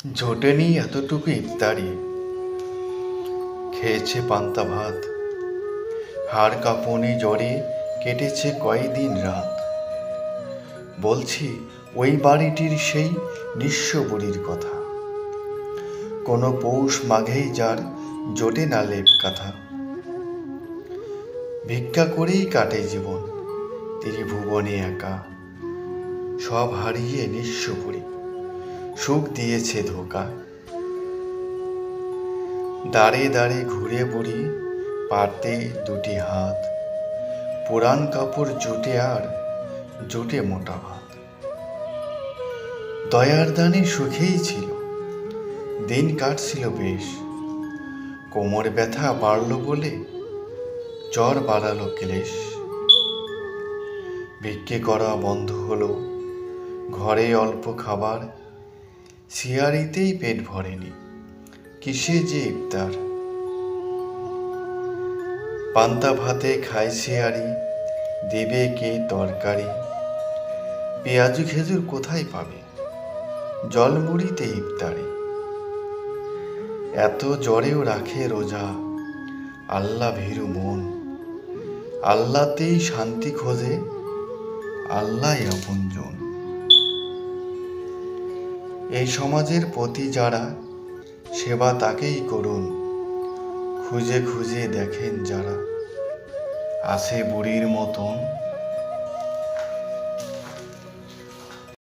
জোটেনি এতটুকু ইফতারি, খেয়েছে পান্তা ভাত, হাড় কাঁপুনি জ্বরে কেটেছে কয়দিন রাত। বলছি ওই বাড়িটির সেই নিঃস্ব বুড়ির কথা, কোনো পৌষ মাঘেই যার জোটে না লেপ কাঁথা। ভিক্ষা করেই কাটে জীবন ত্রিভুবনে একা, সব হারিয়ে নিঃস্ব বুড়ি সুখ দিয়েছে ধোকা। দাঁড়ে দাঁড়ে ঘুরে বুড়ি পাতে দুটি হাত, পুরান কাপড় জুটে আর জুটে মোটা ভাত। দয়ার দানে সুখেই ছিল, দিন কাটছিল বেশ, কোমর ব্যথা বাড়ল বলে জ্বর বাড়ালো ক্লেশ। ভিক্ষে করা বন্ধ হলো, ঘরে অল্প খাবার, সিয়ারিতেই পেট ভরেনি, কিসে যে ইফতার। পান্তা ভাতে খায় সিয়ারি, দেবে কে তরকারি, পেঁয়াজু খেজুর কোথায় পাবে, জলমুড়িতে ইফতারি। এত জ্বরেও রাখে রোজা, আল্লাহ ভীরু মন, আল্লাহতেই শান্তি খোঁজে, আল্লাহই আপনজন। এই সমাজের প্রতি যারা সেবা তাকেই করুন, খুঁজে খুঁজে দেখেন যারা, আছে বুড়ির মতন